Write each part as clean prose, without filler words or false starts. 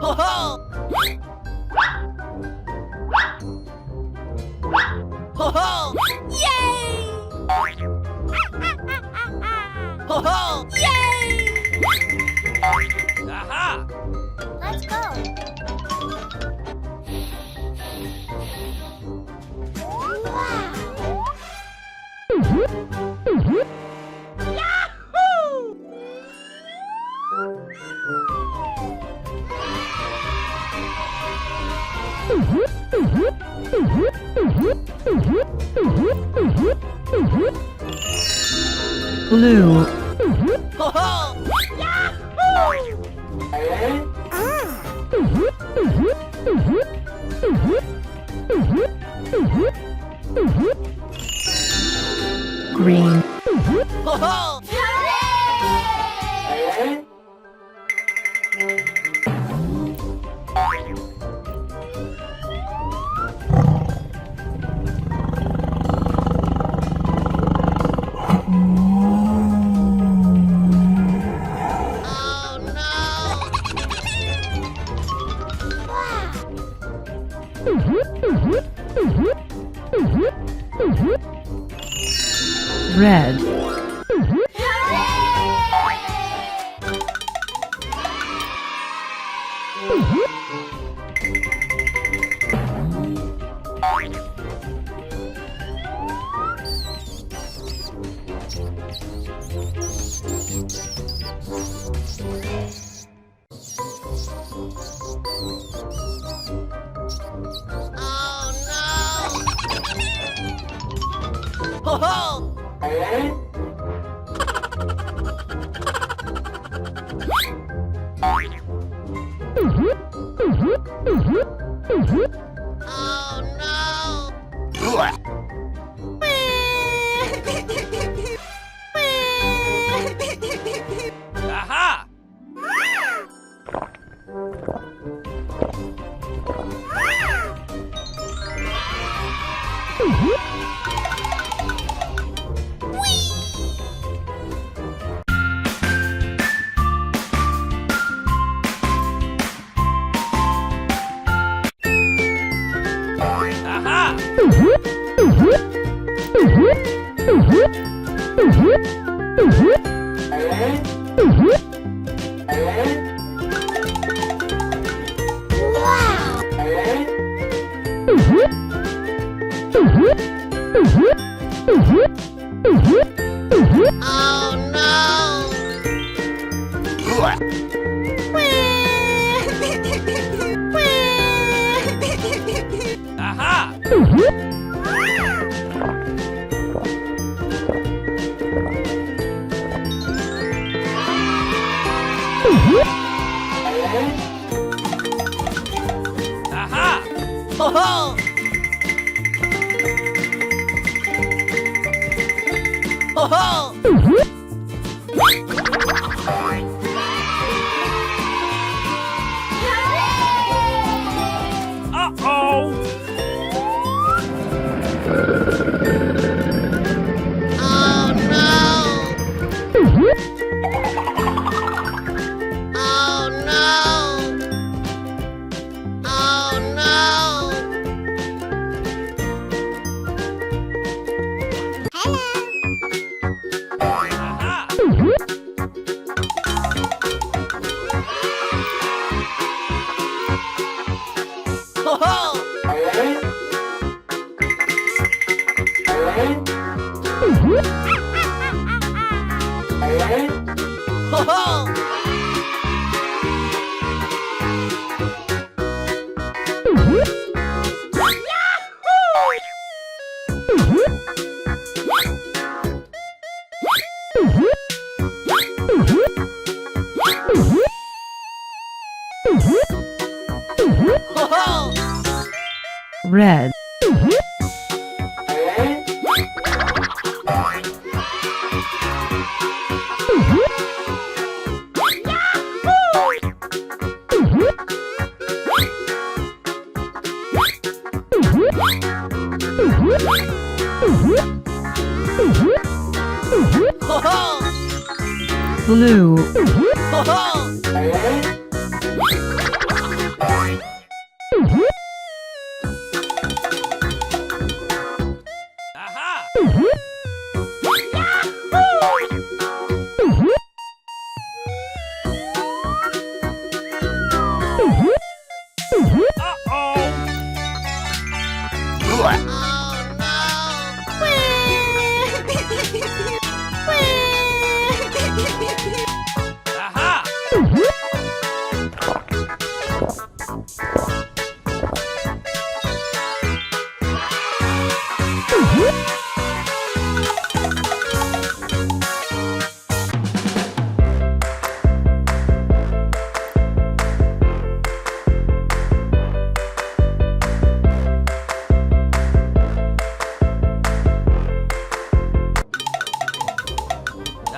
Ho ho! Ho ho! Yay! Ho ho! Yay! Aha! Let's go. Blue. Ho ho! Green. Ho ho! Red. Ho ho! Oh no! Aha! Aha! Oh no! Aha! Aha! Ho ho! Ho ho! Uh-oh! Oh no! Oh no! Oh no! Aha! Ho ho! Ho ho! Ho ho! Red. Ho ho! Blue. Ho ho! Aha!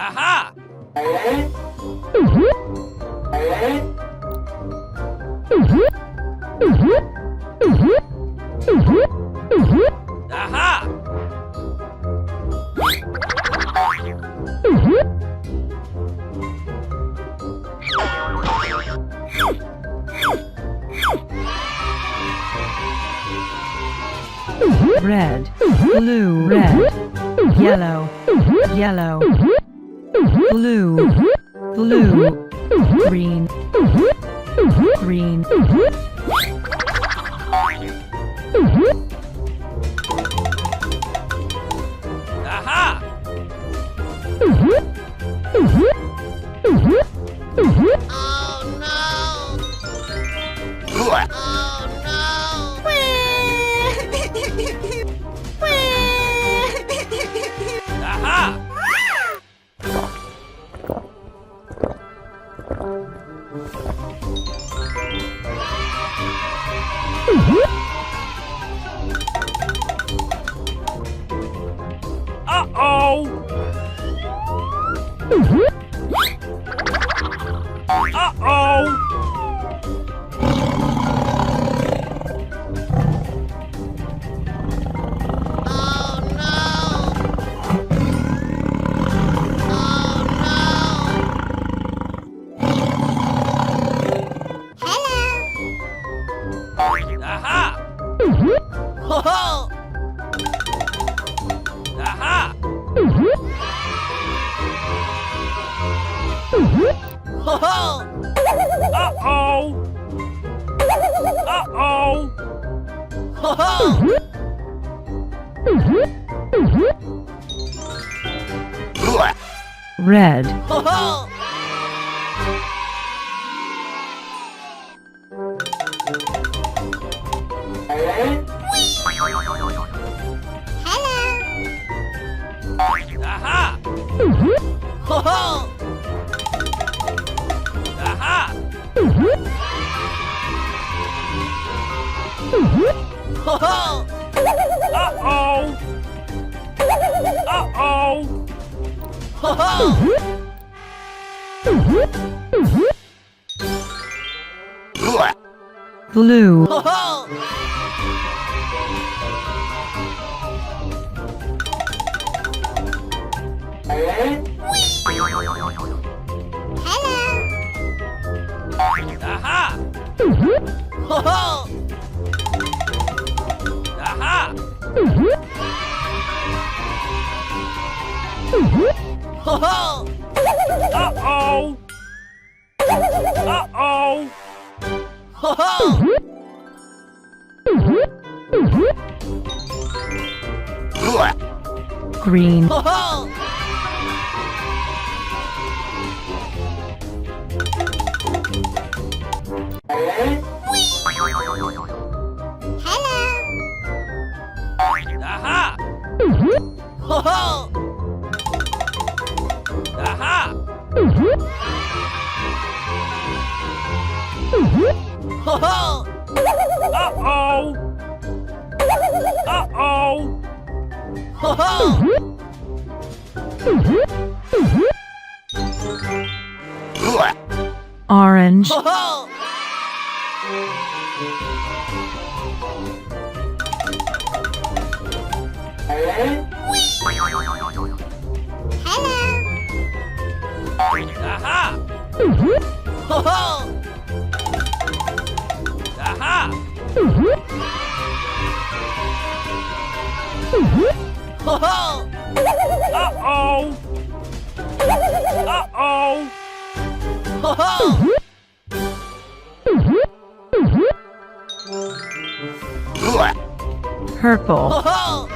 Aha! Aha! Aha! red, blue, red, yellow, yellow, blue, blue, green, green, Aha! Aha! Uh-oh! Uh-oh! Aha! Ho-ho! Aha! Ho-ho! Uh-oh! Uh-oh! Ho-ho! red, Ho-ho! Aha! Ho-ho! Aha! Ho-ho! Uh-oh! Uh-oh! Ho-ho! blue, Ho-ho! Aha! Ho-ho! Aha! Ho-ho! Uh-oh! Uh-oh! Ho-ho! green, Ho-ho! Aha! Ho-ho! Aha! Ho-ho! Uh-oh! Uh-oh! Ho-ho! orange, Ho-ho! Aha! Ho-ho! Ho ho! Uh-oh! Uh-oh! Ho ho! Purple, Ho ho!